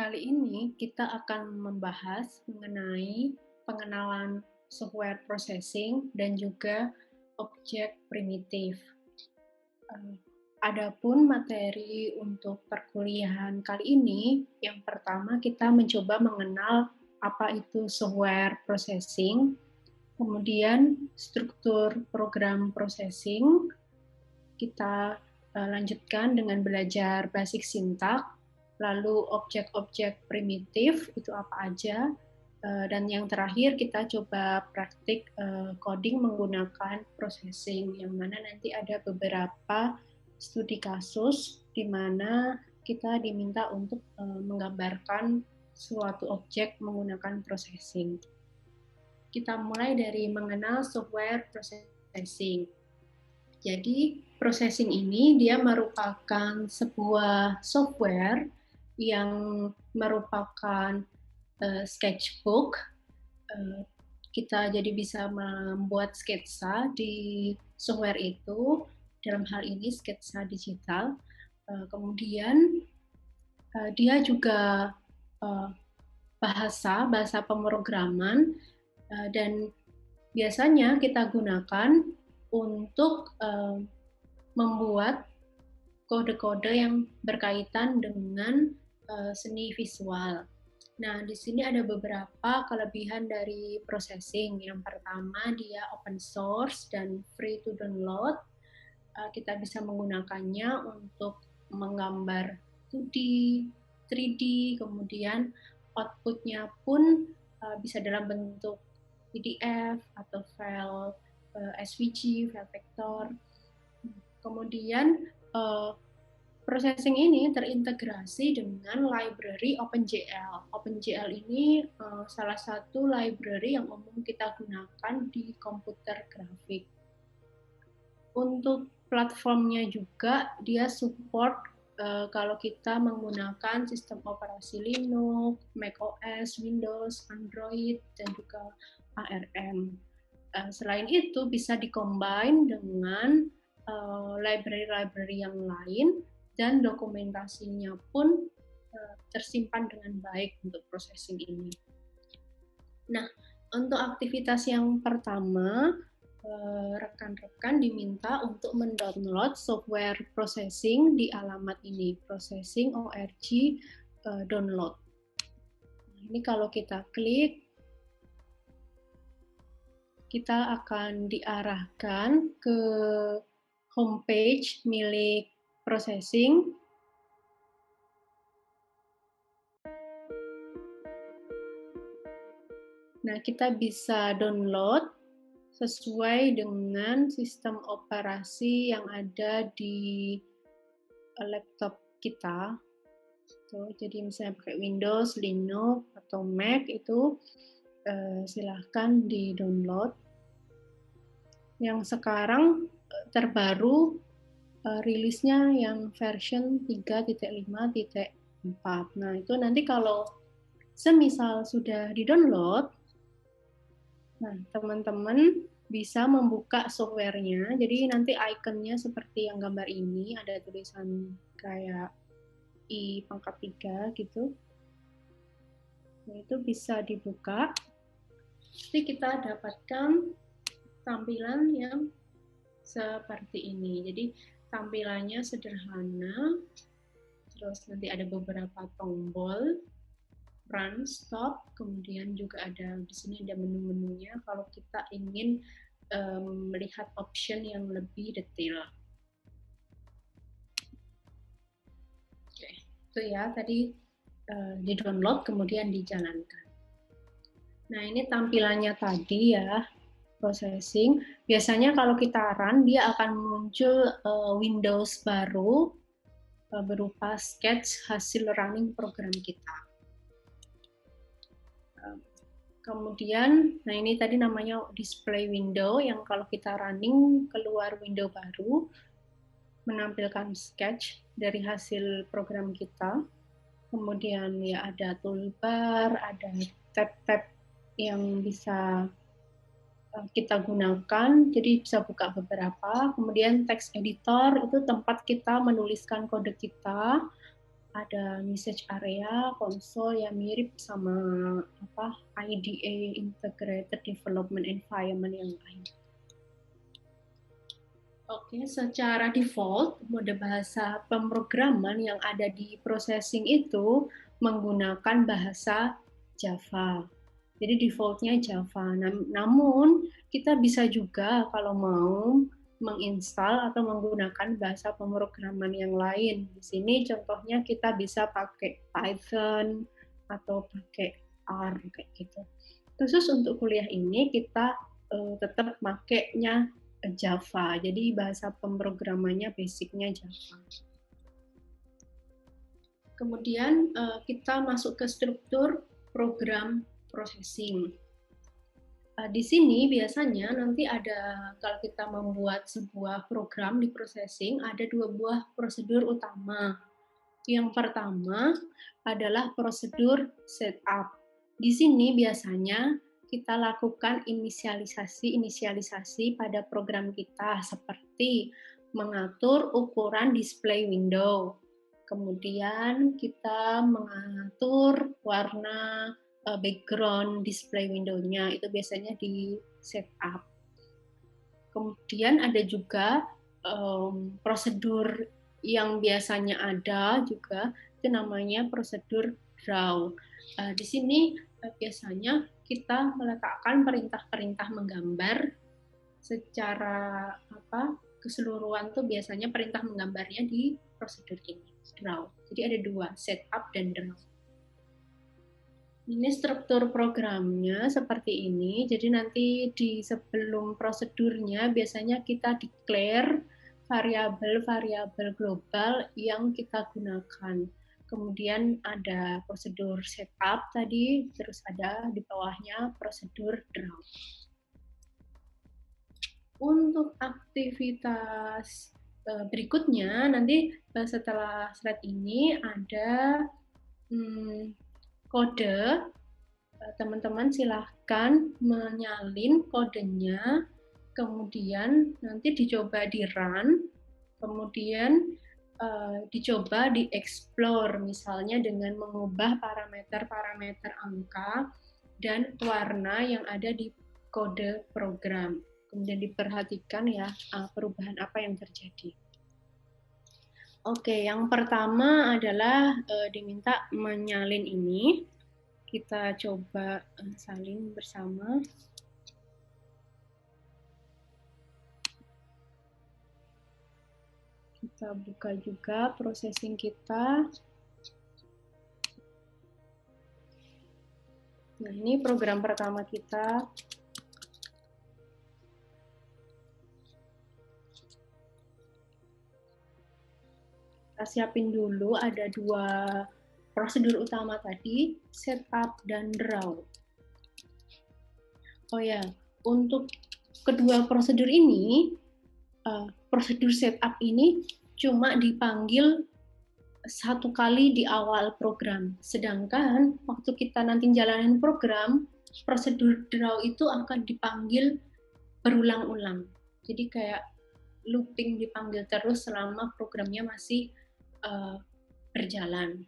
Kali ini kita akan membahas mengenai pengenalan software processing dan juga objek primitif. Eh, Adapun materi untuk perkuliahan kali ini, yang pertama kita mencoba mengenal apa itu software processing, kemudian struktur program processing, kita lanjutkan dengan belajar basic sintak, lalu objek-objek primitif itu apa aja, dan yang terakhir kita coba praktik coding menggunakan processing, yang mana nanti ada beberapa studi kasus di mana kita diminta untuk menggambarkan suatu objek menggunakan processing. Kita mulai dari mengenal software processing. Jadi processing ini dia merupakan sebuah software yang merupakan sketchbook. Kita jadi bisa membuat sketsa di software itu, dalam hal ini sketsa digital. Kemudian dia juga bahasa pemrograman, dan biasanya kita gunakan untuk membuat kode-kode yang berkaitan dengan seni visual. Nah, di sini ada beberapa kelebihan dari processing. Yang pertama, dia open source dan free to download. Kita bisa menggunakannya untuk menggambar 2D, 3D, kemudian outputnya pun bisa dalam bentuk PDF atau file SVG, file vektor. Kemudian processing ini terintegrasi dengan library OpenGL. OpenGL ini salah satu library yang umum kita gunakan di komputer grafik. Untuk platformnya juga dia support kalau kita menggunakan sistem operasi Linux, macOS, Windows, Android, dan juga ARM. Selain itu bisa dikombin dengan library-library yang lain, dan dokumentasinya pun tersimpan dengan baik untuk processing ini. Nah, untuk aktivitas yang pertama, rekan-rekan diminta untuk mendownload software processing di alamat ini, processing.org download. Nah, ini kalau kita klik, kita akan diarahkan ke homepage milik processing. Nah, kita bisa download sesuai dengan sistem operasi yang ada di laptop kita. Jadi misalnya pakai Windows, Linux, atau Mac itu silahkan di-download. Yang sekarang terbaru rilisnya yang version 3.5.4. Nah, itu nanti kalau semisal sudah di-download, nah, teman-teman bisa membuka softwarenya. Jadi nanti ikonnya seperti yang gambar ini, ada tulisan kayak I pangkat 3 gitu. Nah, itu bisa dibuka. Jadi kita dapatkan tampilan yang seperti ini. Jadi tampilannya sederhana, terus nanti ada beberapa tombol, run, stop, kemudian juga ada di sini ada menu-menunya kalau kita ingin melihat option yang lebih detail. Oke, itu ya tadi di-download kemudian dijalankan. Nah, ini tampilannya tadi ya, processing. Biasanya kalau kita run, dia akan muncul Windows baru berupa sketch hasil running program kita. Kemudian, nah ini tadi namanya display window, yang kalau kita running keluar window baru, menampilkan sketch dari hasil program kita. Kemudian ya ada toolbar, ada tab-tab yang bisa kita gunakan, jadi bisa buka beberapa. Kemudian text editor itu tempat kita menuliskan kode kita. ada message area, konsol yang mirip sama IDE Integrated Development Environment yang lain. Oke, secara default, mode bahasa pemrograman yang ada di processing itu menggunakan bahasa Java. Jadi defaultnya Java. Namun, kita bisa juga kalau mau menginstal atau menggunakan bahasa pemrograman yang lain. Di sini contohnya kita bisa pakai Python atau pakai R kayak gitu. Khusus untuk kuliah ini kita tetap makainya Java. Jadi bahasa pemrogramannya basicnya Java. Kemudian kita masuk ke struktur program processing. Di sini biasanya nanti ada, kalau kita membuat sebuah program di processing, ada dua buah prosedur utama. Yang pertama adalah prosedur setup. Di sini biasanya kita lakukan inisialisasi pada program kita seperti mengatur ukuran display window. Kemudian kita mengatur warna background display window-nya, itu biasanya di setup. Kemudian ada juga prosedur yang biasanya ada juga, itu namanya prosedur draw. Di sini biasanya kita meletakkan perintah-perintah menggambar secara keseluruhan tuh biasanya perintah menggambarnya di prosedur ini, draw. Jadi ada dua, setup dan draw. Ini struktur programnya seperti ini. Jadi nanti di sebelum prosedurnya biasanya kita declare variabel-variabel global yang kita gunakan. Kemudian ada prosedur setup tadi, terus ada di bawahnya prosedur draw. Untuk aktivitas berikutnya, nanti setelah slide ini ada kode. Teman-teman silahkan menyalin kodenya, kemudian nanti dicoba di run, kemudian dicoba di explore, misalnya dengan mengubah parameter-parameter angka dan warna yang ada di kode program. Kemudian diperhatikan ya perubahan apa yang terjadi. Oke, yang pertama adalah diminta menyalin ini. Kita coba salin bersama. Kita buka juga processing kita. Nah, ini program pertama kita. Kita siapin dulu, ada dua prosedur utama tadi, setup dan draw. Oh ya, untuk kedua prosedur ini, prosedur setup ini cuma dipanggil satu kali di awal program. Sedangkan waktu kita nanti jalanin program, prosedur draw itu akan dipanggil berulang-ulang. Jadi kayak looping dipanggil terus selama programnya masih berjalan.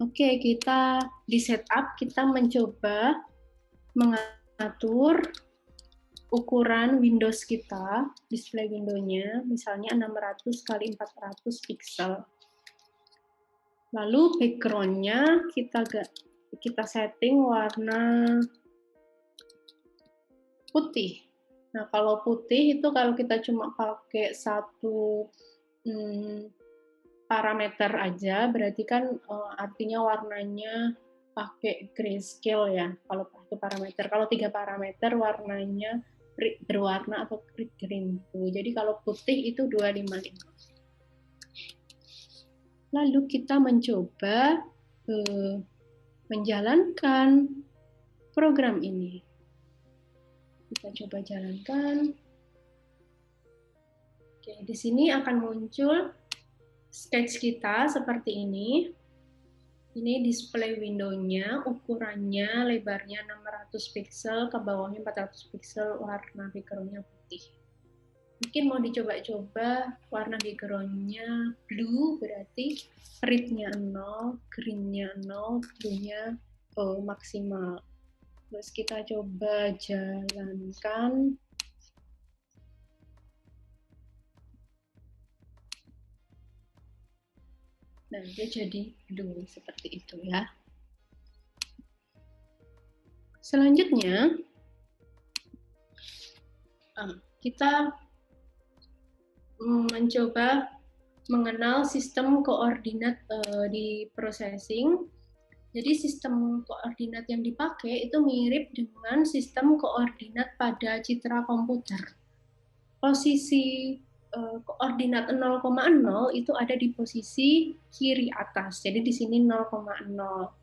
Oke, kita di setup, kita mencoba mengatur ukuran Windows kita, display window-nya, misalnya 600 x 400 pixel. Lalu background-nya kita setting warna putih. Nah, kalau putih itu kalau kita cuma pakai satu parameter aja, berarti kan artinya warnanya pakai grayscale ya. Kalau satu parameter, kalau 3 parameter warnanya berwarna atau green. Jadi kalau putih itu 255. Lalu kita mencoba menjalankan program ini. Kita coba jalankan. Oke, di sini akan muncul sketch kita seperti ini. Ini display window-nya, ukurannya, lebarnya 600 pixel, ke bawahnya 400 pixel, warna background-nya putih. Mungkin mau dicoba-coba warna background-nya blue, berarti red-nya 0, green-nya 0, blue-nya maksimal. Terus kita coba jalankan. Nah, dia jadi blue seperti itu ya. Selanjutnya, kita mencoba mengenal sistem koordinat di processing. Jadi sistem koordinat yang dipakai itu mirip dengan sistem koordinat pada citra komputer. Posisi koordinat 0,0 itu ada di posisi kiri atas. Jadi di sini 0,0.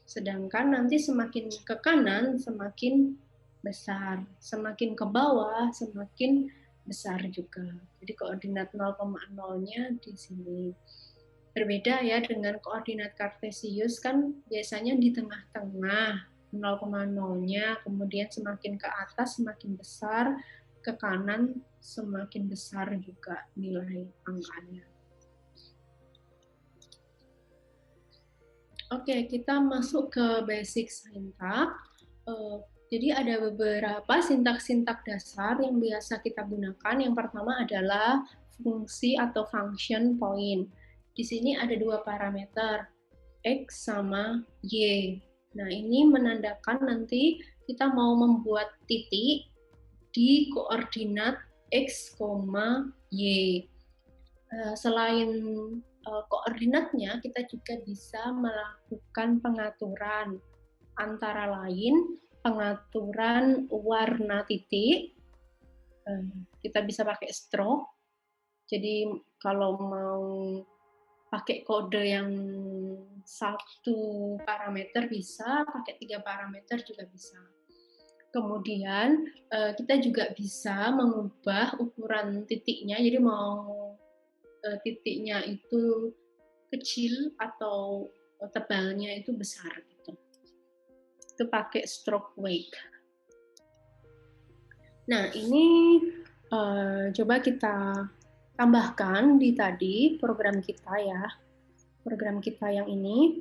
Sedangkan nanti semakin ke kanan semakin besar, semakin ke bawah semakin besar juga. Jadi koordinat 0,0-nya di sini. Berbeda ya dengan koordinat kartesius, kan biasanya di tengah-tengah 0,0-nya, kemudian semakin ke atas semakin besar, ke kanan semakin besar juga nilai angkanya. Oke, kita masuk ke basic syntax. Jadi ada beberapa sintak-sintak dasar yang biasa kita gunakan. Yang pertama adalah fungsi atau function point. Di sini ada dua parameter, X sama Y. Nah, ini menandakan nanti kita mau membuat titik di koordinat X, Y. Selain koordinatnya, kita juga bisa melakukan pengaturan, antara lain pengaturan warna titik. Kita bisa pakai stroke. Jadi kalau mau pakai kode yang satu parameter bisa, pakai 3 parameter juga bisa. Kemudian kita juga bisa mengubah ukuran titiknya, jadi mau titiknya itu kecil atau tebalnya itu besar gitu. Itu pakai stroke wake. Nah, ini coba kita tambahkan di tadi program kita ya. Program kita yang ini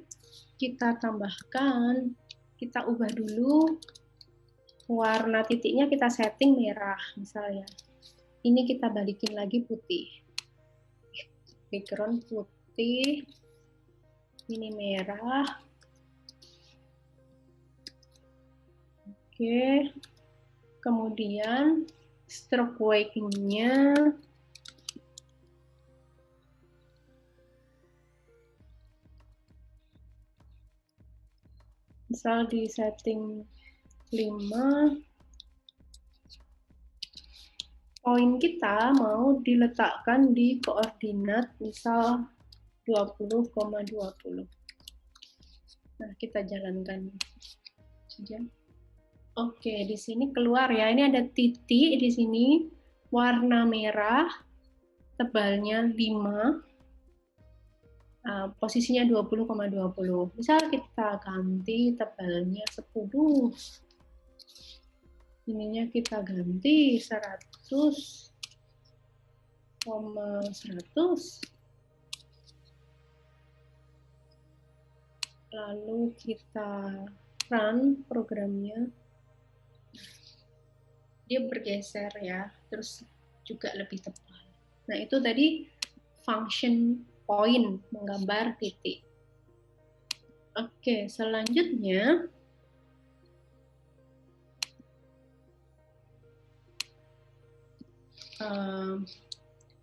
kita tambahkan, kita ubah dulu warna titiknya, kita setting merah misalnya. Ini kita balikin lagi putih. Background putih, ini merah. Oke, kemudian stroke wake-nya misal di setting 5. Poin kita mau diletakkan di koordinat misal 20,20. Nah, kita jalankan saja. Oke, di sini keluar ya. Ini ada titik di sini, warna merah, tebalnya 5, posisinya 20,20. Misal kita ganti tebalnya 10. Ininya kita ganti 100,100. Lalu kita run programnya. Dia bergeser ya, terus juga lebih tebal. Nah, itu tadi function point, menggambar titik. Oke, selanjutnya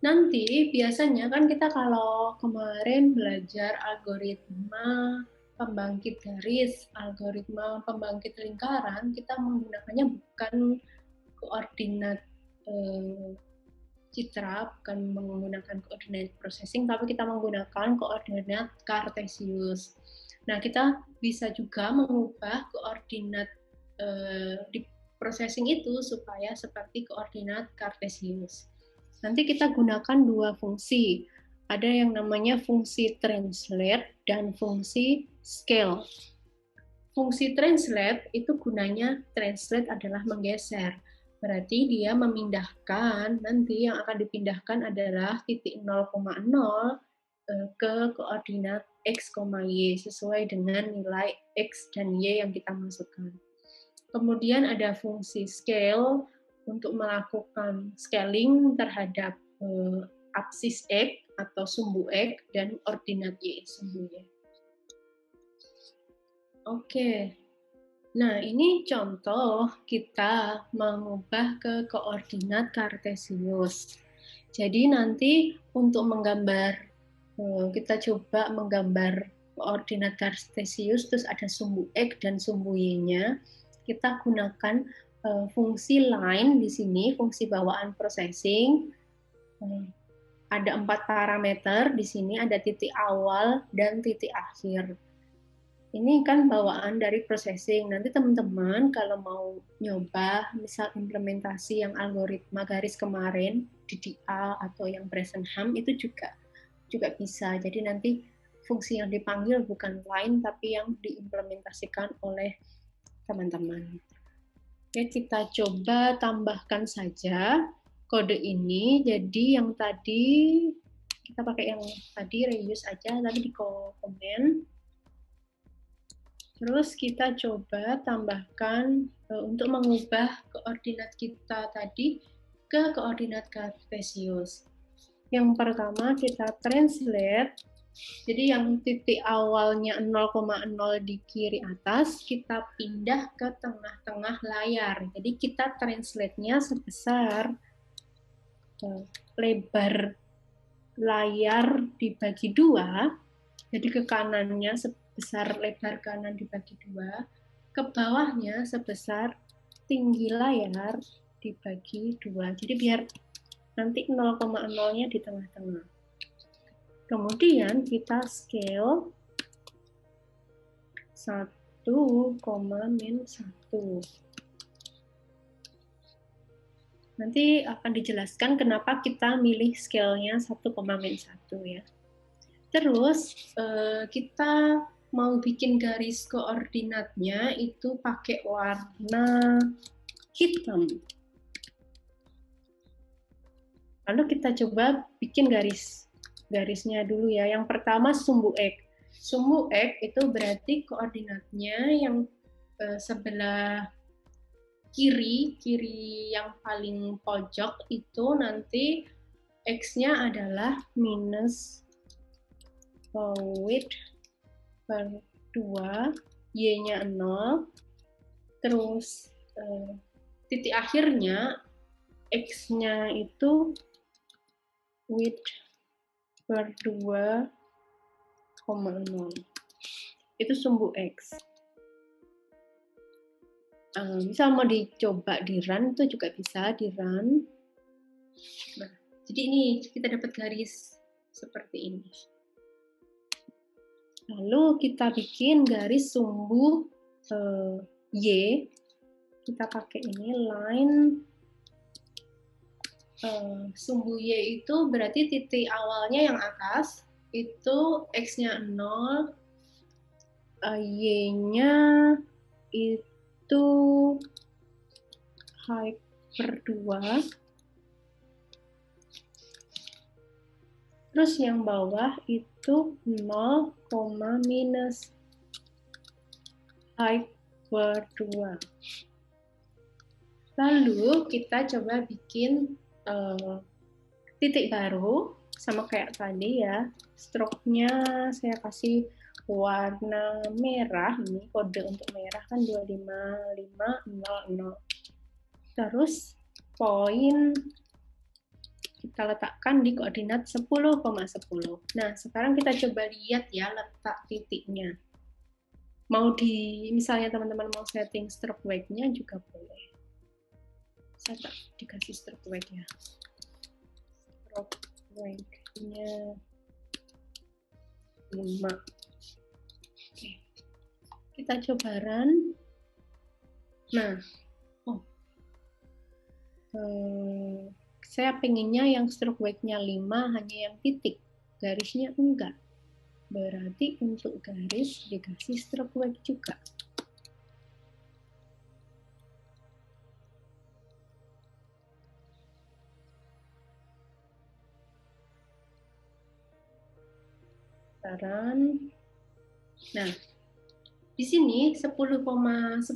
nanti biasanya kan kita kalau kemarin belajar algoritma pembangkit garis, algoritma pembangkit lingkaran, kita menggunakannya bukan koordinat citra, bukan menggunakan koordinat processing, tapi kita menggunakan koordinat kartesius. Nah, kita bisa juga mengubah koordinat di processing itu supaya seperti koordinat kartesius. Nanti kita gunakan dua fungsi. Ada yang namanya fungsi translate dan fungsi scale. Fungsi translate itu gunanya, translate adalah menggeser. Berarti dia memindahkan, nanti yang akan dipindahkan adalah titik 0,0 ke koordinat X, Y sesuai dengan nilai X dan Y yang kita masukkan. Kemudian ada fungsi scale untuk melakukan scaling terhadap absis X atau sumbu X dan ordinat Y, sumbu Y. Oke, nah ini contoh kita mengubah ke koordinat kartesius. Jadi nanti untuk menggambar, kita coba menggambar koordinat kartesius, terus ada sumbu X dan sumbu Y-nya. Kita gunakan fungsi line di sini, fungsi bawaan processing. Ada 4 parameter di sini, ada titik awal dan titik akhir. Ini kan bawaan dari processing. Nanti teman-teman kalau mau nyoba, misal implementasi yang algoritma garis kemarin, DDA atau yang Bresenham, itu juga bisa. Jadi nanti fungsi yang dipanggil bukan line, tapi yang diimplementasikan oleh teman-teman. Oke, kita coba tambahkan saja kode ini. Jadi yang tadi, kita pakai yang tadi, reuse aja, tapi di komen. Terus kita coba tambahkan untuk mengubah koordinat kita tadi ke koordinat kartesius. Yang pertama kita translate, jadi yang titik awalnya 0,0 di kiri atas, kita pindah ke tengah-tengah layar. Jadi kita translate-nya sebesar lebar layar dibagi 2, jadi ke kanannya sebesar lebar kanan dibagi 2, ke bawahnya sebesar tinggi layar dibagi 2. Jadi biar nanti 0,0-nya di tengah-tengah. Kemudian kita scale 1, min 1. Nanti akan dijelaskan kenapa kita milih scale-nya 1, min 1 ya. Terus kita mau bikin garis koordinatnya itu pakai warna hitam. Lalu kita coba bikin garisnya dulu ya. Yang pertama sumbu X. Sumbu X itu berarti koordinatnya yang sebelah kiri yang paling pojok itu nanti X-nya adalah minus width per 2, Y-nya 0, terus titik akhirnya X-nya itu width per 2,0. Itu sumbu X. Misal mau dicoba di run, itu juga bisa di run. Nah, jadi ini kita dapat garis seperti ini. Lalu kita bikin garis sumbu Y. Kita pakai ini line sumbu Y itu berarti titik awalnya yang atas itu X-nya 0, Y-nya itu height per 2. Terus yang bawah itu 0, minus height per 2. Lalu kita coba bikin titik baru, sama kayak tadi ya. Stroke-nya saya kasih warna merah, ini kode untuk merah kan 25500. Terus poin kita letakkan di koordinat 10,10. Nah, sekarang kita coba lihat ya letak titiknya. Mau misalnya teman-teman mau setting stroke weight-nya juga boleh. Saya tak dikasih stroke weight ya. Stroke weight-nya 5. Oke. Kita coba run. Nah, saya pengennya yang stroke weight-nya 5 hanya yang titik, garisnya enggak. Berarti untuk garis dikasih stroke weight juga. pendaftaran. Nah, di sini 10,10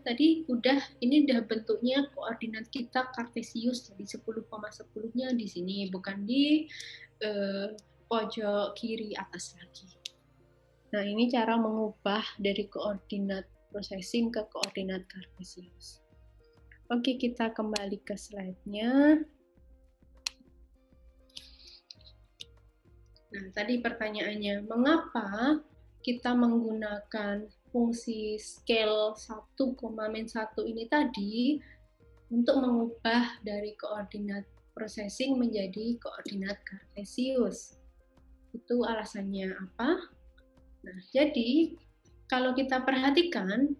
tadi ini udah bentuknya koordinat kita kartesius, jadi 10,10-nya di sini, bukan di pojok kiri atas lagi. Nah, ini cara mengubah dari koordinat processing ke koordinat kartesius. Oke, kita kembali ke slide-nya. Nah, tadi pertanyaannya, mengapa kita menggunakan fungsi scale 1,-1 ini tadi untuk mengubah dari koordinat processing menjadi koordinat kartesius? Itu alasannya apa? Nah, jadi kalau kita perhatikan,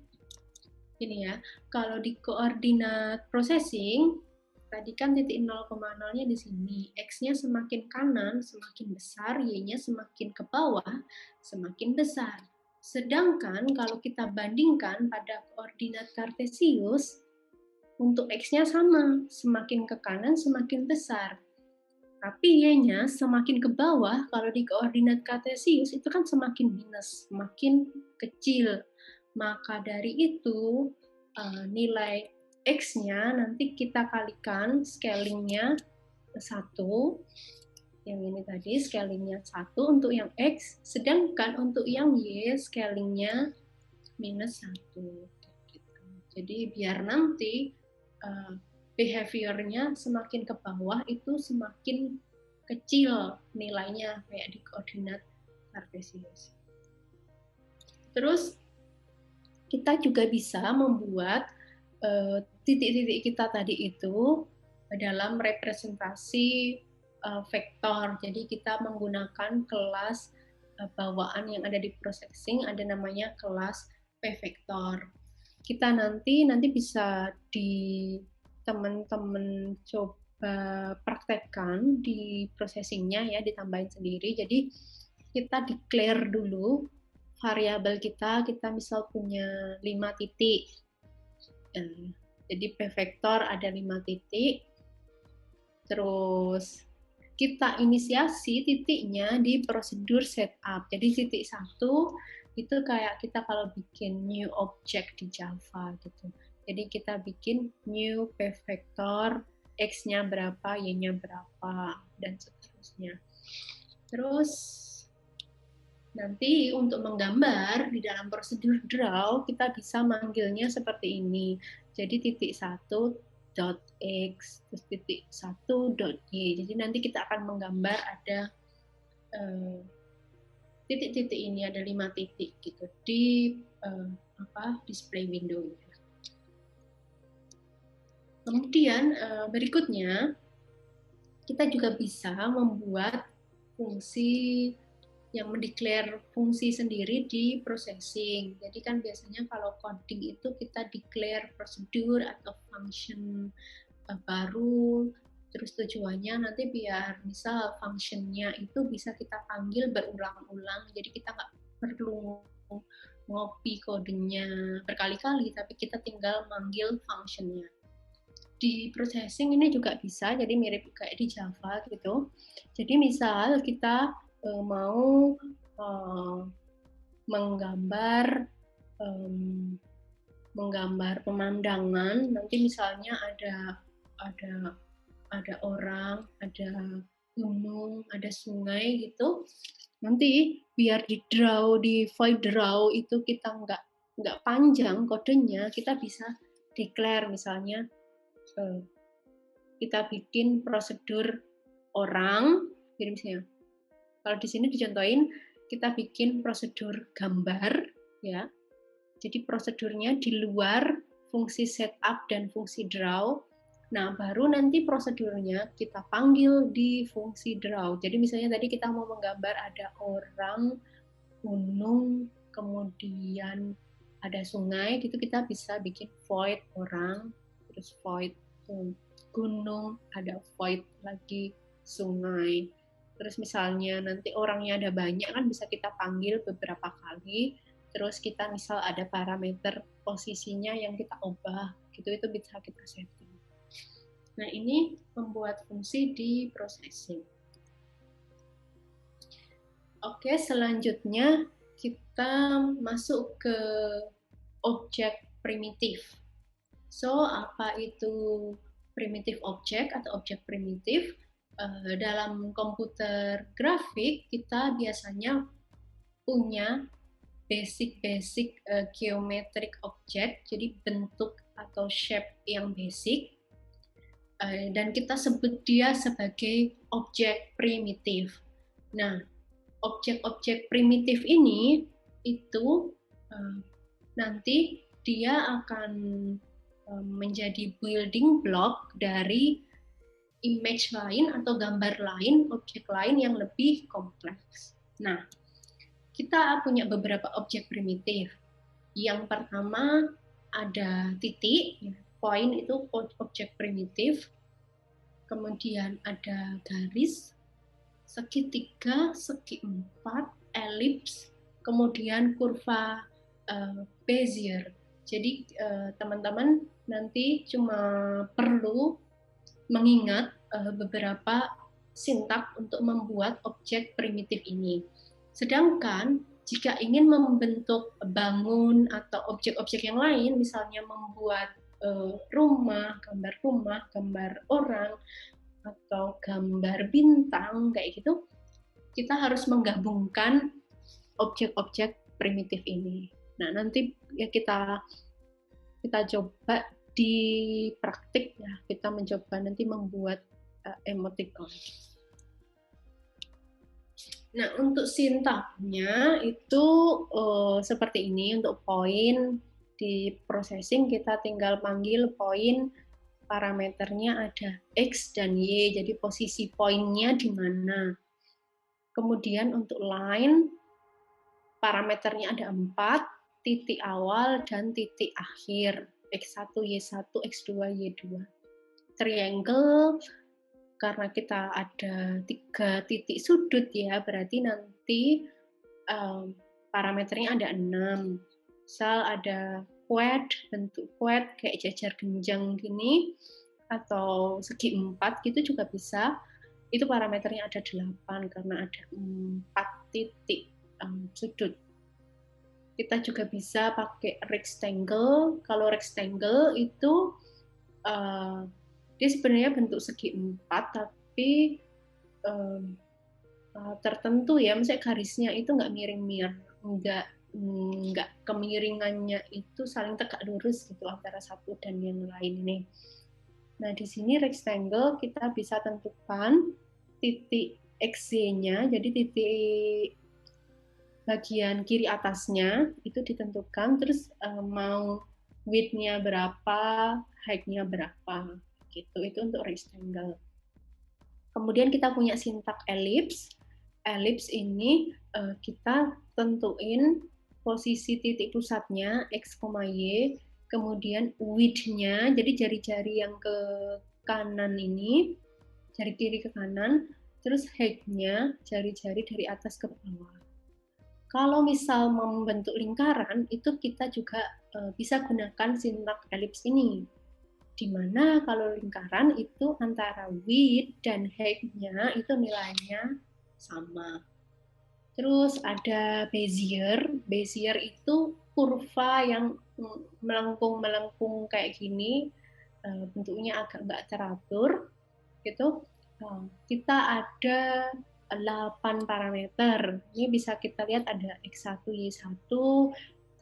ini ya, kalau di koordinat processing, tadi kan titik 0,0-nya di sini. X-nya semakin kanan, semakin besar, Y-nya semakin ke bawah, semakin besar. Sedangkan kalau kita bandingkan pada koordinat kartesius, untuk X-nya sama, semakin ke kanan, semakin besar. Tapi Y-nya semakin ke bawah, kalau di koordinat kartesius itu kan semakin minus, semakin kecil. Maka dari itu, nilai X-nya nanti kita kalikan scalingnya 1, yang ini tadi scalingnya 1 untuk yang X, sedangkan untuk yang Y scalingnya minus 1. Jadi biar nanti behaviornya semakin ke bawah itu semakin kecil nilainya kayak di koordinat kartesius. Terus kita juga bisa membuat titik-titik kita tadi itu dalam representasi vektor. Jadi kita menggunakan kelas bawaan yang ada di processing, ada namanya kelas p-vektor. Kita nanti bisa di teman-teman coba praktekkan di processingnya ya, ditambahin sendiri. Jadi kita declare dulu variabel kita misal punya 5 titik. Jadi p-vektor ada 5 titik. Terus kita inisiasi titiknya di prosedur setup. Jadi titik 1 itu kayak kita kalau bikin new object di Java gitu. Jadi kita bikin new p-vektor, X-nya berapa, Y-nya berapa, dan seterusnya. Terus nanti untuk menggambar di dalam prosedur draw, kita bisa manggilnya seperti ini. Jadi titik 1 .x, terus titik 1 .y. Jadi nanti kita akan menggambar ada titik-titik ini, ada 5 titik gitu di display window. Kemudian berikutnya kita juga bisa membuat fungsi yang mendeklar fungsi sendiri di processing. Jadi kan biasanya kalau coding itu kita declare prosedur atau function baru, terus tujuannya nanti biar misal functionnya itu bisa kita panggil berulang-ulang, jadi kita nggak perlu ngopi kodenya berkali-kali, tapi kita tinggal manggil functionnya. Di processing ini juga bisa, jadi mirip kayak di Java gitu. Jadi misal kita mau menggambar pemandangan, nanti misalnya ada orang, ada gunung, ada sungai gitu. Nanti biar di void draw itu kita nggak panjang kodenya, kita bisa declare misalnya kita bikin prosedur orang, jadi misalnya kalau di sini dicontohin kita bikin prosedur gambar ya. Jadi prosedurnya di luar fungsi setup dan fungsi draw. Nah, baru nanti prosedurnya kita panggil di fungsi draw. Jadi misalnya tadi kita mau menggambar ada orang, gunung, kemudian ada sungai, gitu kita bisa bikin void orang, terus void gunung, ada void lagi sungai. Terus misalnya nanti orangnya ada banyak kan bisa kita panggil beberapa kali. Terus kita misal ada parameter posisinya yang kita ubah, gitu itu bisa kita setting. Nah ini membuat fungsi di processing. Oke, selanjutnya kita masuk ke objek primitif. So, apa itu primitif objek atau objek primitif? Dalam komputer grafik, kita biasanya punya basic geometric object, jadi bentuk atau shape yang basic, dan kita sebut dia sebagai objek primitif. Nah, objek-objek primitif ini itu nanti dia akan menjadi building block dari image lain atau gambar lain, objek lain yang lebih kompleks. Nah, kita punya beberapa objek primitif. Yang pertama ada titik, poin itu objek primitif. Kemudian ada garis, segitiga, segi empat, elips, kemudian kurva Bezier. Jadi teman-teman nanti cuma perlu mengingat beberapa sintak untuk membuat objek primitif ini. Sedangkan jika ingin membentuk bangun atau objek-objek yang lain, misalnya membuat rumah, gambar orang, atau gambar bintang kayak gitu, kita harus menggabungkan objek-objek primitif ini. Nah, nanti ya kita coba di praktik ya, kita mencoba nanti membuat emoticon. Nah, untuk sintaknya itu seperti ini. Untuk poin di processing kita tinggal panggil poin, parameternya ada X dan Y, jadi posisi poinnya di mana. Kemudian untuk line, parameternya ada 4, titik awal dan titik akhir, X1, Y1, X2, Y2. Triangle, karena kita ada 3 titik sudut ya, berarti nanti parameternya ada 6. Misal ada quad, bentuk quad kayak jajar genjang gini, atau segi 4 gitu juga bisa. Itu parameternya ada 8 karena ada 4 titik sudut. Kita juga bisa pakai rectangle. Kalau rectangle itu dia sebenarnya bentuk segi 4 tapi tertentu ya, misalnya garisnya itu nggak miring-miring, nggak kemiringannya itu saling tegak lurus gitu antara satu dan yang lain nih. Nah, di sini rectangle kita bisa tentukan titik XY-nya, jadi titik bagian kiri atasnya itu ditentukan, terus mau width-nya berapa, height-nya berapa, gitu. Itu untuk rectangle. Kemudian kita punya sintak ellipse. Ellipse ini kita tentuin posisi titik pusatnya X, Y, kemudian width-nya, jadi jari-jari yang ke kanan ini, jari kiri ke kanan, terus height-nya, jari-jari dari atas ke bawah. Kalau misal membentuk lingkaran, itu kita juga bisa gunakan sintak ellipse ini. Di mana kalau lingkaran itu antara width dan height-nya itu nilainya sama. Terus ada Bezier. Bezier itu kurva yang melengkung-melengkung kayak gini, bentuknya agak nggak teratur. Gitu. Kita ada 8 parameter. Ini bisa kita lihat ada X1, Y1,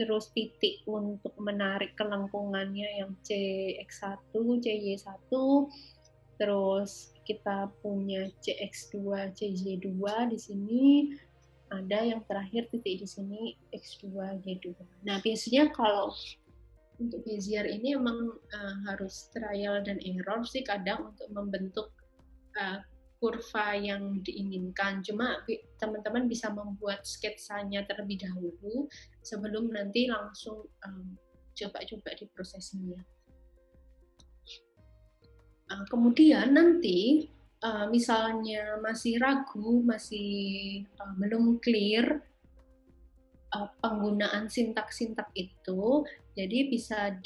terus titik untuk menarik kelengkungannya yang CX1, CY1, terus kita punya CX2, CY2 di sini, ada yang terakhir titik di sini X2, Y2. Nah, biasanya kalau untuk Bezier ini emang harus trial dan error sih kadang untuk membentuk kurva yang diinginkan. Cuma teman-teman bisa membuat sketsanya terlebih dahulu sebelum nanti langsung coba-coba di prosesnya. Kemudian nanti misalnya masih ragu, masih belum clear penggunaan sintak-sintak itu, jadi bisa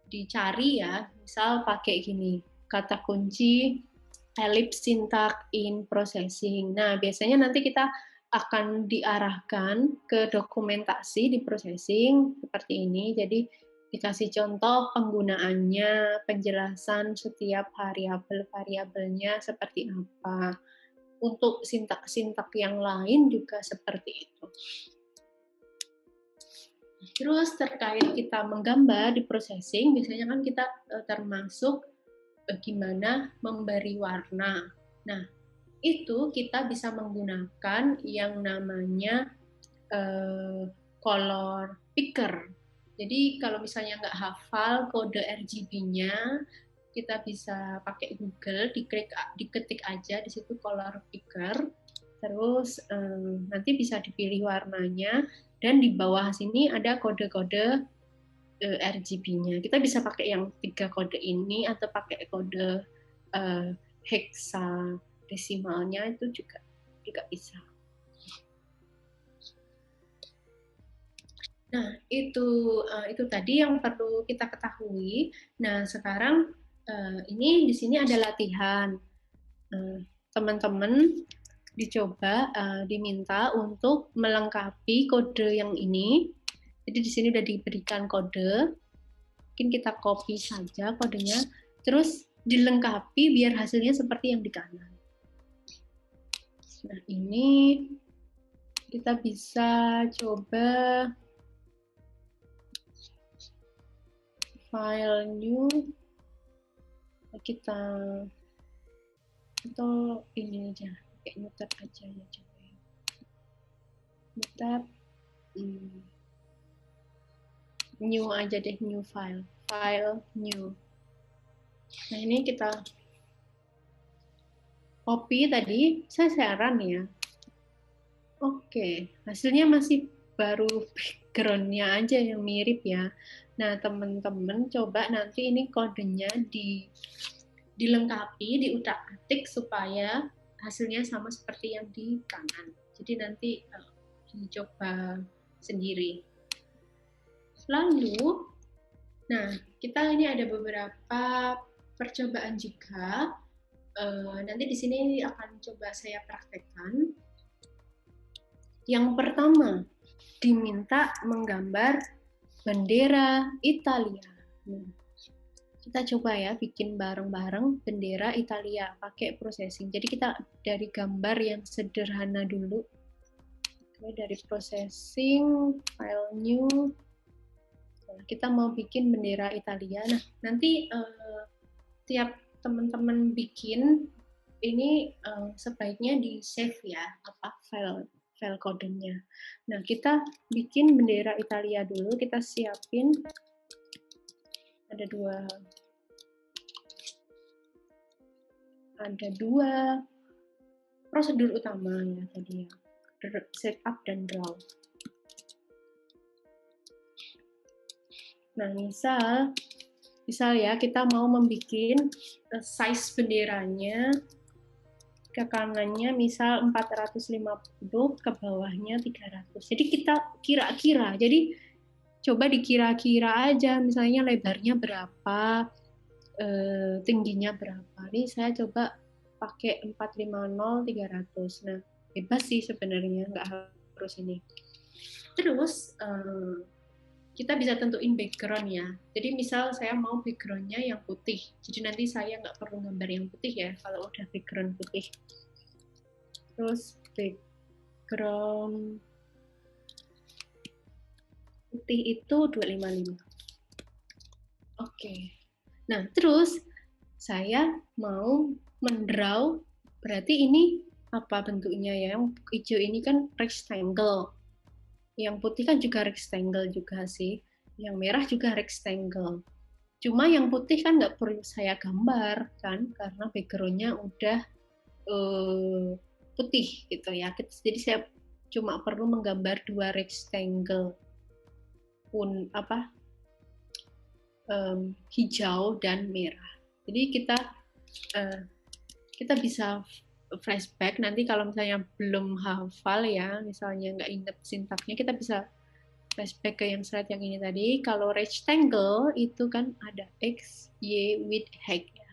dicari ya, misal pakai gini, kata kunci ellipse syntax in processing. Nah, biasanya nanti kita akan diarahkan ke dokumentasi di processing seperti ini. Jadi dikasih contoh penggunaannya, penjelasan setiap variabel-variabelnya seperti apa. Untuk sintak-sintak yang lain juga seperti itu. Terus terkait kita menggambar di processing, biasanya kan kita termasuk gimana memberi warna. Nah, itu kita bisa menggunakan yang namanya color picker. Jadi kalau misalnya nggak hafal kode RGB-nya, kita bisa pakai Google, diketik aja di situ color picker, terus nanti bisa dipilih warnanya, dan di bawah sini ada kode-kode RGB-nya. Kita bisa pakai yang 3 kode ini atau pakai kode hexadesimalnya itu juga bisa. Nah, itu tadi yang perlu kita ketahui. Nah, sekarang ini di sini ada latihan. Teman-teman dicoba diminta untuk melengkapi kode yang ini. Jadi di sini udah diberikan kode. Mungkin kita copy saja kodenya, terus dilengkapi biar hasilnya seperti yang di kanan. Nah, ini kita bisa coba file new, kita atau ini aja, kayak notepad aja ya, coba ya. Notepad new aja deh, new file new. Nah, ini kita copy tadi, saya saran ya. Oke, hasilnya masih baru background-nya aja yang mirip ya. Nah, teman-teman coba nanti ini kodenya dilengkapi, diutak-atik supaya hasilnya sama seperti yang di kanan. Jadi nanti dicoba sendiri. Lalu, nah kita ini ada beberapa percobaan juga. Nanti di sini akan coba saya praktekkan. Yang pertama, diminta menggambar bendera Italia. Nah, kita coba ya bikin bareng-bareng bendera Italia pakai processing. Jadi kita dari gambar yang sederhana dulu. Oke, dari processing, file new. Nah, kita mau bikin bendera Italia. Nah, nanti tiap teman-teman bikin ini sebaiknya di save ya, file kodenya. Nah, kita bikin bendera Italia dulu, kita siapin ada dua prosedur utama ya tadi ya, setup dan draw. Nah, misal ya kita mau membuat size benderanya, ke kanannya misal 450, ke bawahnya 300. Jadi kita kira-kira, jadi coba dikira-kira aja, misalnya lebarnya berapa, tingginya berapa. Ini saya coba pakai 450, 300. Nah, bebas sih sebenarnya, nggak harus ini. Terus kita bisa tentuin background ya. Jadi misal saya mau backgroundnya yang putih. Jadi nanti saya nggak perlu gambar yang putih ya kalau udah background putih. Terus background putih itu 255. Oke. Nah, terus saya mau mendraw, berarti ini apa bentuknya ya? Yang hijau ini kan rectangle. Yang putih kan juga rectangle juga sih. Yang merah juga rectangle. Cuma yang putih kan nggak perlu saya gambar kan, karena background-nya udah putih gitu ya. Jadi saya cuma perlu menggambar 2 rectangle pun hijau dan merah. Jadi kita bisa flashback nanti kalau misalnya belum hafal ya, misalnya nggak inget sintaknya, kita bisa flashback ke yang slide yang ini tadi. Kalau rectangle itu kan ada X, Y, width, height ya.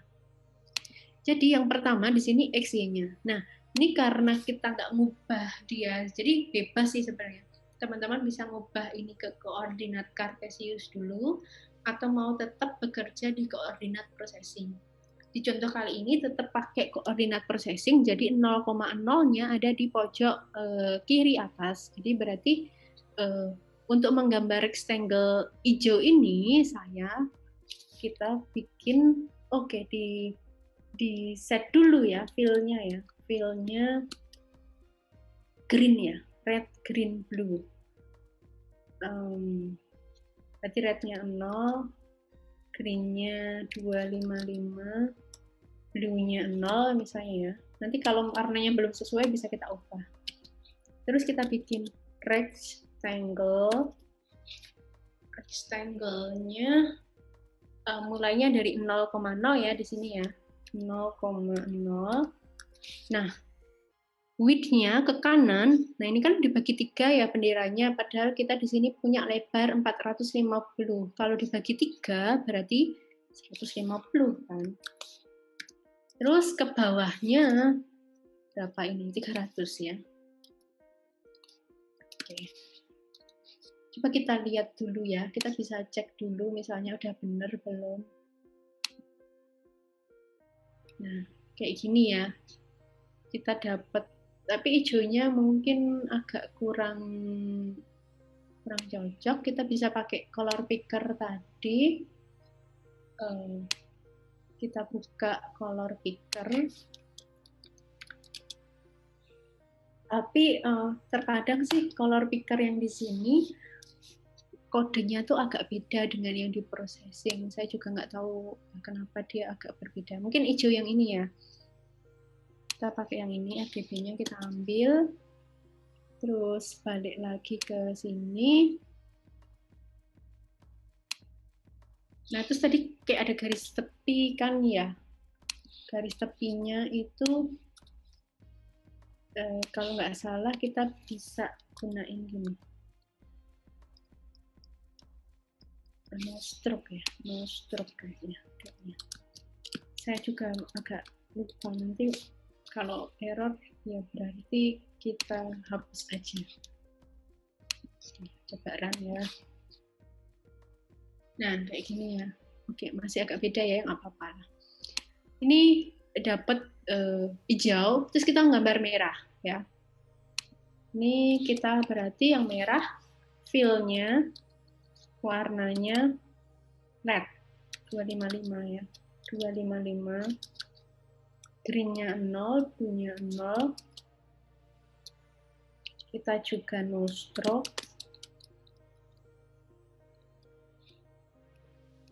Jadi yang pertama di sini X, Y-nya. Nah, Ini karena kita nggak ngubah dia, jadi bebas sih sebenarnya. Teman-teman bisa ngubah ini ke koordinat kartesius dulu, atau mau tetap bekerja di koordinat processing. Di contoh kali ini tetap pakai koordinat processing, jadi 0,0-nya ada di pojok kiri atas. Jadi berarti untuk menggambar rectangle hijau ini, kita bikin, di set dulu ya fill-nya ya. Fill-nya green ya, red, green, blue. Berarti red-nya 0, green-nya 255, blue-nya 0 misalnya ya. Nanti kalau warnanya belum sesuai bisa kita ubah. Terus kita bikin rectangle-nya mulainya dari 0,0 ya di sini ya. 0,0. Nah, width-nya ke kanan, nah ini kan dibagi 3 ya benderanya, padahal kita di sini punya lebar 450. Kalau dibagi 3 berarti 150 kan. Terus ke bawahnya berapa ini? 300 ya. Oke. Coba kita lihat dulu ya, kita bisa cek dulu misalnya udah bener belum. Nah, kayak gini ya. Kita dapat, tapi hijaunya mungkin agak kurang cocok. Kita bisa pakai color picker tadi. Kita buka color picker. Tapi terkadang sih color picker yang di sini kodenya tuh agak beda dengan yang di processing. Saya juga nggak tahu kenapa dia agak berbeda. Mungkin hijau yang ini ya. Kita pakai yang ini, RGB-nya kita ambil, terus balik lagi ke sini. Nah, terus tadi kayak ada garis tepi kan ya. Garis tepinya itu kalau nggak salah kita bisa gunain gini. No stroke ya, no stroke kayaknya. Saya juga agak lupa, nanti kalau error ya berarti kita hapus aja. Coba run ya. Nah, kayak gini ya. Oke, masih agak beda ya, nggak apa-apa. Ini dapat hijau, terus kita gambar merah ya. Ini kita berarti yang merah fill-nya warnanya red 255 ya. 255. Green-nya 0, blue-nya 0. Kita juga no stroke.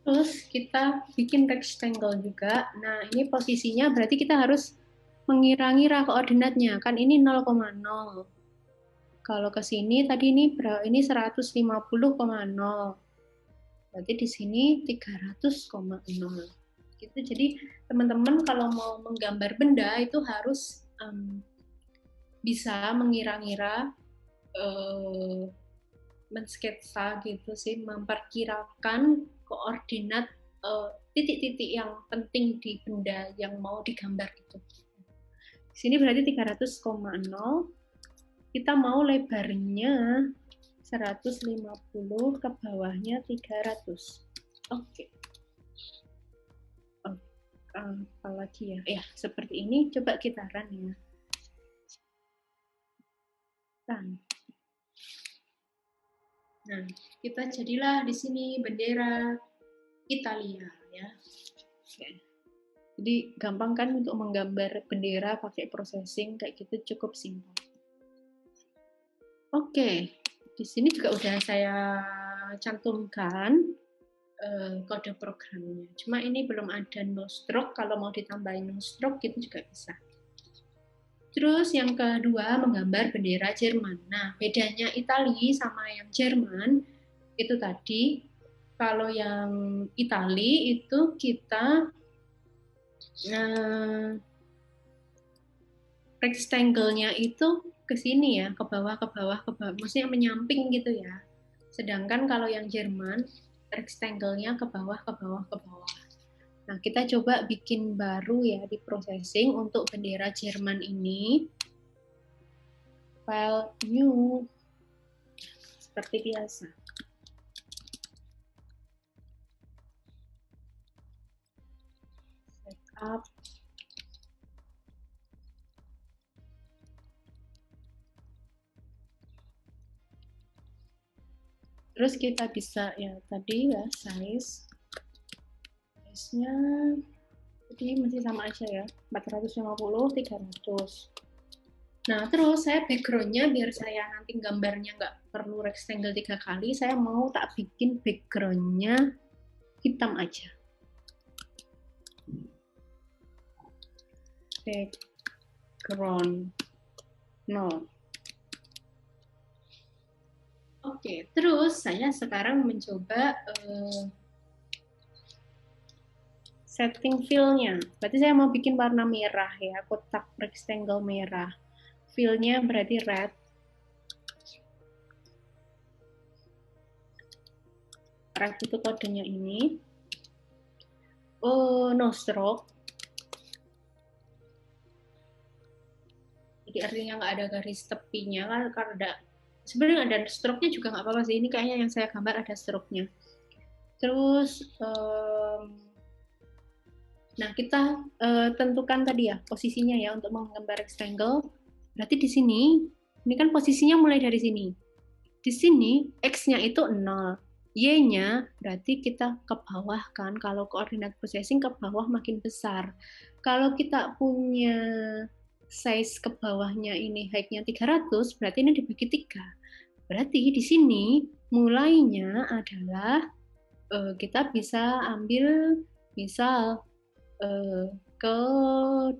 Terus kita bikin rectangle juga. Nah, ini posisinya berarti kita harus mengira-ngira koordinatnya. Kan ini 0,0. Kalau ke sini tadi ini 150,0. Berarti di sini 300,0. Gitu. Jadi teman-teman kalau mau menggambar benda itu harus bisa mengira-ngira, mensketsa gitu sih, memperkirakan koordinat titik-titik yang penting di benda yang mau digambar itu. Di sini berarti 300,0. Kita mau lebarnya 150, ke bawahnya 300. Oke. Apalagi ya? Ya, seperti ini. Coba kita run ya. Run. Nah, kita jadilah di sini bendera Italia ya. Oke. Jadi gampang kan untuk menggambar bendera pakai processing kayak gitu, cukup simpel. Oke, di sini juga udah saya cantumkan kode programnya. Cuma ini belum ada no stroke, kalau mau ditambahin no stroke gitu juga bisa. Terus yang kedua, menggambar bendera Jerman. Nah, bedanya Italia sama yang Jerman itu tadi, kalau yang Italia itu kita rectangle-nya itu ke sini ya, ke bawah, maksudnya menyamping gitu ya. Sedangkan kalau yang Jerman, rectangle-nya ke bawah. Nah, kita coba bikin baru ya di processing untuk bendera Jerman ini. File new seperti biasa. Setup. Terus kita bisa ya tadi ya size-nya jadi masih sama aja ya, 450, 300. Nah, terus saya background-nya biar saya nanti gambarnya nggak perlu rectangle 3 kali, saya mau tak bikin background-nya hitam aja. Background 0. Oke, terus saya sekarang mencoba setting fill-nya. Berarti saya mau bikin warna merah ya, kotak rectangle merah. Fill-nya berarti red. Red itu kodenya ini. No stroke. Jadi artinya nggak ada garis tepinya kan, karena ada sebenarnya ada stroke-nya juga nggak apa-apa sih. Ini kayaknya yang saya gambar ada stroke-nya. Terus nah kita tentukan tadi ya posisinya ya untuk menggambar rectangle. Berarti di sini ini kan posisinya mulai dari sini. Di sini x-nya itu 0. Y-nya berarti kita ke bawah kan. Kalau koordinat processing ke bawah makin besar. Kalau kita punya size ke bawahnya ini height-nya 300, berarti ini dibagi 3. Berarti di sini mulainya adalah kita bisa ambil misal ke 200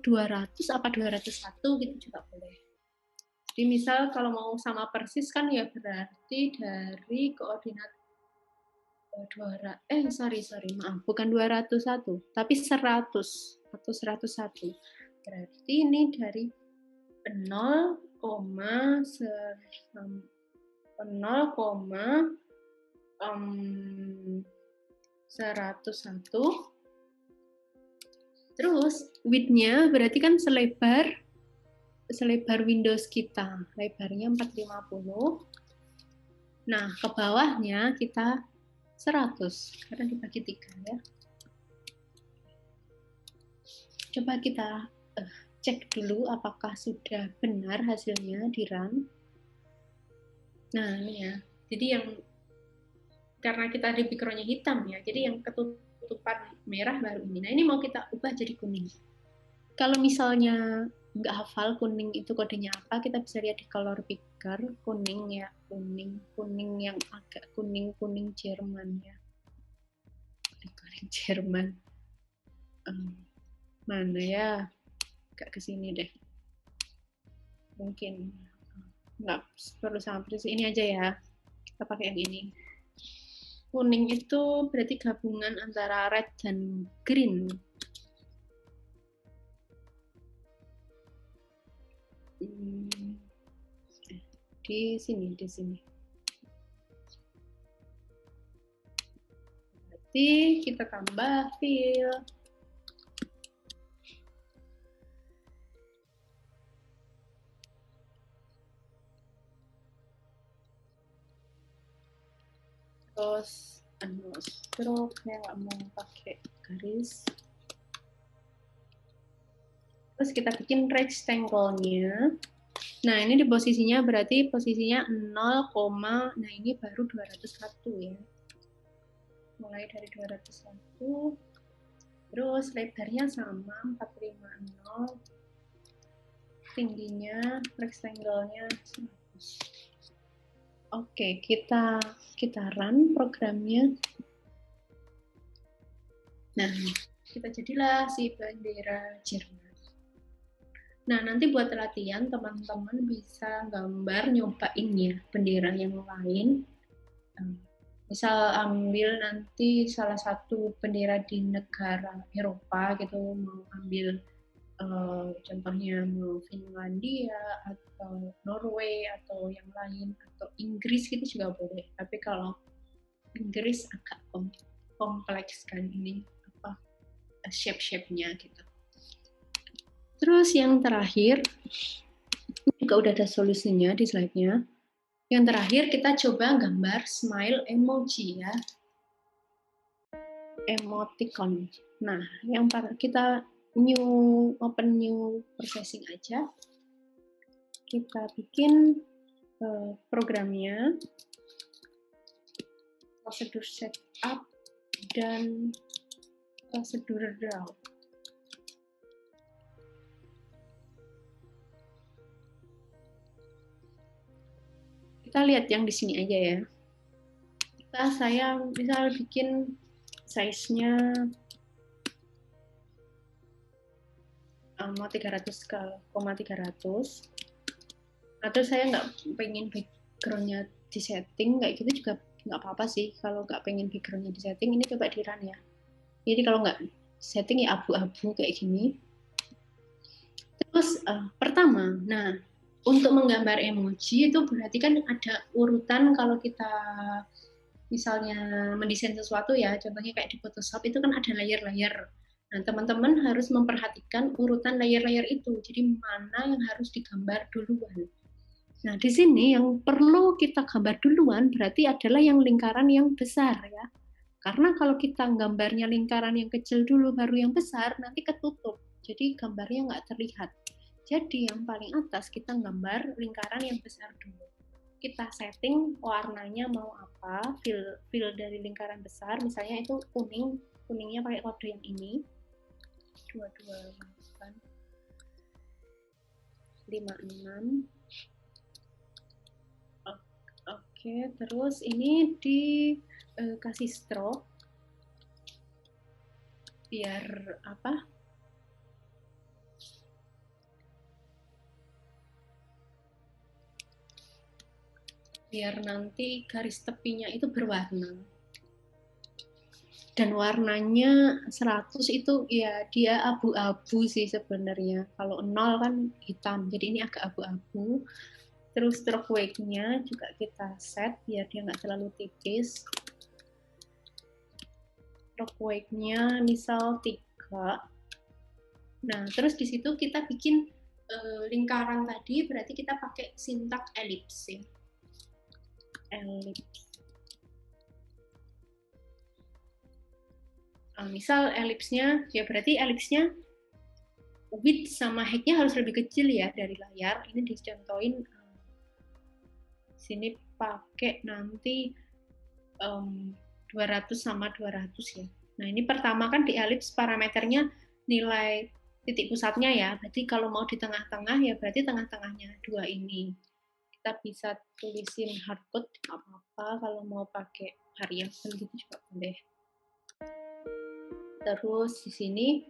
apa 201 gitu juga boleh. Jadi misal kalau mau sama persis kan ya berarti dari koordinat maaf, bukan 201, tapi 100 atau 101. Berarti ini dari 0, 101. Terus width-nya berarti kan selebar Windows kita, lebarnya 450. Nah, ke bawahnya kita 100 karena dibagi 3 ya. Coba kita cek dulu apakah sudah benar hasilnya di run. Nah, ini ya. Jadi yang karena kita di background-nya hitam ya, jadi yang ketutupan merah baru ini. Nah, ini mau kita ubah jadi kuning. Kalau misalnya nggak hafal kuning itu kodenya apa, kita bisa lihat di color picker. Kuning ya, kuning yang agak kuning Jerman ya. Kuning Jerman. Mana ya? Agak kesini deh. Mungkin nggak perlu sama persis ini aja ya. Kita pakai yang ini. Kuning itu berarti gabungan antara red dan green. Di sini. Berarti kita tambah fill. Terus stroke, saya nggak mau pakai garis. Terus kita bikin rectangle-nya. Nah, ini di posisinya berarti posisinya 0, nah ini baru 201 ya. Mulai dari 201. Terus lebarnya sama 450. Tingginya rectangle-nya 100. Oke, kita run programnya. Nah, kita jadilah si bendera Jerman. Nah, nanti buat latihan teman-teman bisa gambar nyobain ya bendera yang lain. Misal ambil nanti salah satu bendera di negara Eropa gitu, mau ambil contohnya mau Finlandia atau Norway atau yang lain atau Inggris gitu juga boleh. Tapi kalau Inggris agak kompleks kan ini shape-shape-nya gitu. Terus yang terakhir, juga udah ada solusinya di slide-nya. Yang terakhir kita coba gambar smile emoji ya. Emoticon. Nah, yang kita open new processing aja. Kita bikin programnya, prosedur setup dan prosedur draw. Kita lihat yang di sini aja ya. Saya misal bikin size-nya mau 300,300. Atau saya nggak pengen background-nya di setting kayak gitu juga nggak apa-apa sih. Kalau nggak pengen background-nya di setting, ini coba di run ya. Jadi kalau nggak setting ya abu-abu kayak gini. Terus pertama, nah untuk menggambar emoji itu berarti kan ada urutan. Kalau kita misalnya mendesain sesuatu ya, contohnya kayak di Photoshop itu kan ada layer-layer. Nah, teman-teman harus memperhatikan urutan layer-layer itu. Jadi mana yang harus digambar duluan. Nah, di sini yang perlu kita gambar duluan berarti adalah yang lingkaran yang besar ya. Karena kalau kita gambarnya lingkaran yang kecil dulu baru yang besar, nanti ketutup. Jadi gambarnya nggak terlihat. Jadi yang paling atas kita gambar lingkaran yang besar dulu. Kita setting warnanya mau apa, fill dari lingkaran besar, misalnya itu kuning, kuningnya pakai kode yang ini, 2256. Oke, terus ini dikasih stroke biar apa? Biar nanti garis tepinya itu berwarna. Dan warnanya 100 itu ya dia abu-abu sih sebenarnya. Kalau 0 kan hitam, jadi ini agak abu-abu. Terus stroke weight-nya juga kita set biar dia nggak terlalu tipis. Stroke weight-nya misal 3. Nah, terus di situ kita bikin lingkaran tadi, berarti kita pakai sintak elips ya. Elips. Misal elipsnya, ya berarti elipsnya width sama height-nya harus lebih kecil ya dari layar. Ini dicontohin sini pakai nanti 200 sama 200 ya. Nah, ini pertama kan di elips parameternya nilai titik pusatnya ya. Berarti kalau mau di tengah-tengah ya berarti tengah-tengahnya 2 ini. Kita bisa tulisin hardcode apa-apa, kalau mau pakai variabel gitu juga boleh. Terus di sini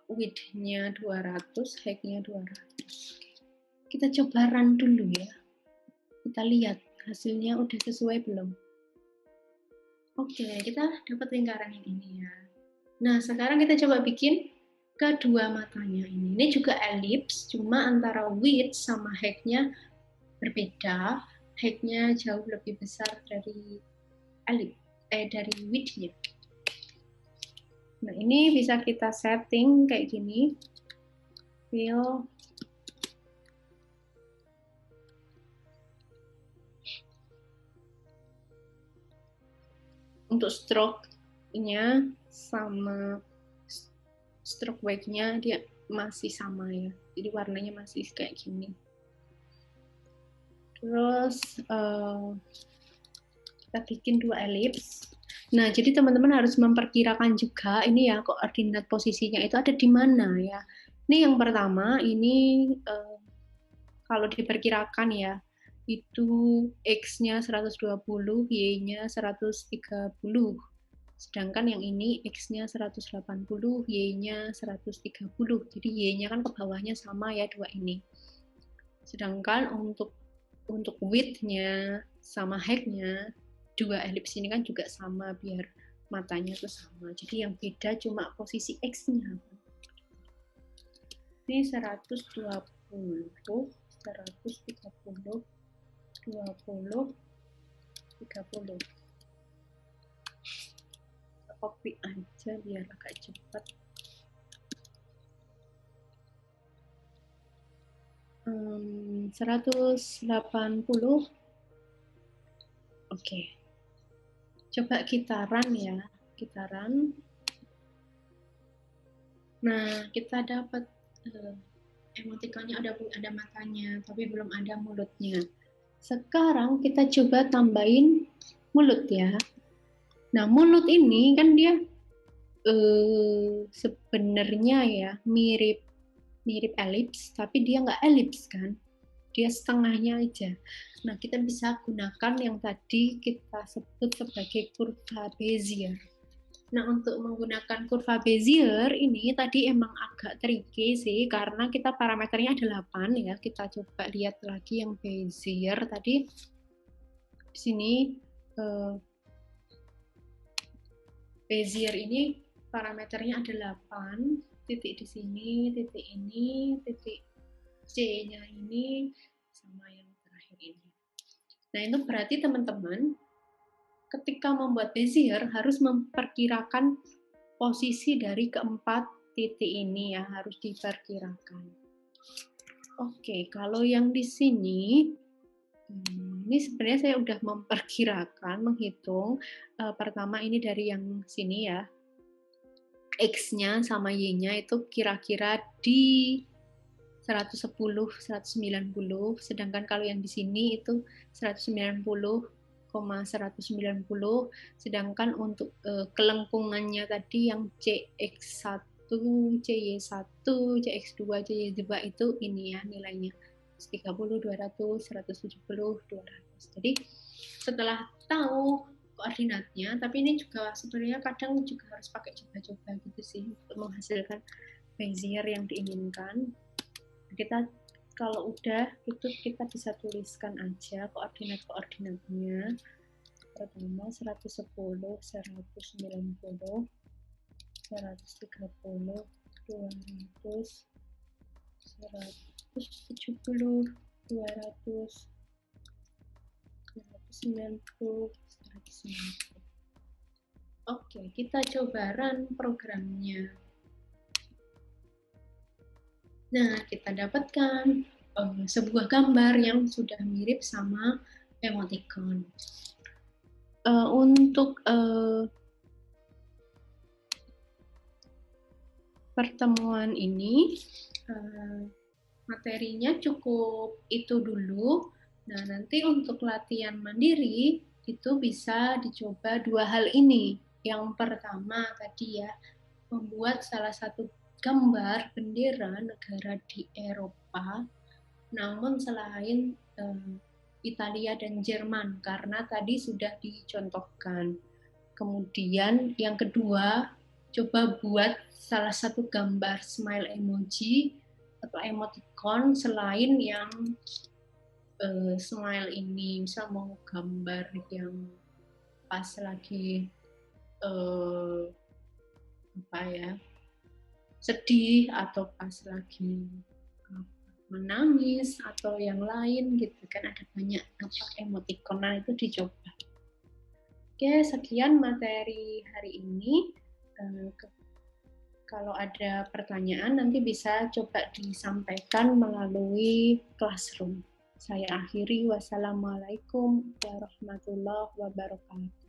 width-nya 200, height-nya 200. Kita coba run dulu ya. Kita lihat hasilnya udah sesuai belum. Oke, kita dapat lingkaran yang ini ya. Nah, sekarang kita coba bikin kedua matanya ini. Ini juga elips, cuma antara width sama height-nya berbeda. Height-nya jauh lebih besar dari dari width-nya. Nah, ini bisa kita setting kayak gini. Fill. Untuk stroke-nya sama stroke weight-nya dia masih sama ya. Jadi warnanya masih kayak gini. Terus kita bikin 2 elips. Nah, jadi teman-teman harus memperkirakan juga ini ya koordinat posisinya itu ada di mana ya. Ini yang pertama, ini kalau diperkirakan ya, itu X-nya 120, Y-nya 130. Sedangkan yang ini X-nya 180, Y-nya 130. Jadi Y-nya kan ke bawahnya sama ya dua ini. Sedangkan untuk width-nya sama height-nya, dua elips ini kan juga sama biar matanya tuh sama. Jadi yang beda cuma posisi X-nya. Ini 120, 130, 20, 30. copy aja biar agak cepat. 180. Oke. Coba kita run ya. Kita run. Nah, kita dapat emoticonnya ada matanya, tapi belum ada mulutnya. Sekarang kita coba tambahin mulut ya. Nah, mulut ini kan dia sebenarnya ya mirip elips, tapi dia nggak elips kan, dia setengahnya aja. Nah, kita bisa gunakan yang tadi kita sebut sebagai kurva Bezier. Nah, untuk menggunakan kurva Bezier ini tadi emang agak tricky sih, karena kita parameternya ada 8 ya. Kita coba lihat lagi yang Bezier tadi. Di sini Bezier ini parameternya ada 8, titik di sini, titik ini, titik C-nya ini, sama yang terakhir ini. Nah, itu berarti teman-teman ketika membuat Bezier harus memperkirakan posisi dari keempat titik ini ya, harus diperkirakan. Oke, kalau yang di sini, ini sebenarnya saya udah memperkirakan, menghitung. Pertama ini dari yang sini ya, X-nya sama Y-nya itu kira-kira di 110, 190, sedangkan kalau yang di sini itu 190,190, sedangkan untuk kelengkungannya tadi yang CX1, CY1, CX2, CY2 itu ini ya nilainya 30, 200, 170, 200. Jadi setelah tahu koordinatnya, tapi ini juga sebenarnya kadang juga harus pakai coba-coba gitu sih untuk menghasilkan Bezier yang diinginkan. Kita kalau udah itu kita bisa tuliskan aja koordinatnya. Pertama 110, 190, 130, 200, 170, 200, 190, 190. Oke, kita coba run programnya. Nah, kita dapatkan sebuah gambar yang sudah mirip sama emoticon. Untuk pertemuan ini, materinya cukup itu dulu. Nah, nanti untuk latihan mandiri, itu bisa dicoba 2 hal ini. Yang pertama tadi ya, membuat salah satu gambar bendera negara di Eropa, namun selain Italia dan Jerman, karena tadi sudah dicontohkan. Kemudian yang kedua, coba buat salah satu gambar smile emoji atau emoticon selain yang smile ini. Misal mau gambar yang pas lagi apa ya, sedih atau pas lagi menangis atau yang lain gitu kan, ada banyak emoticon, itu dicoba. Oke, sekian materi hari ini. Kalau ada pertanyaan nanti bisa coba disampaikan melalui Classroom. Saya akhiri, wassalamualaikum warahmatullahi wabarakatuh.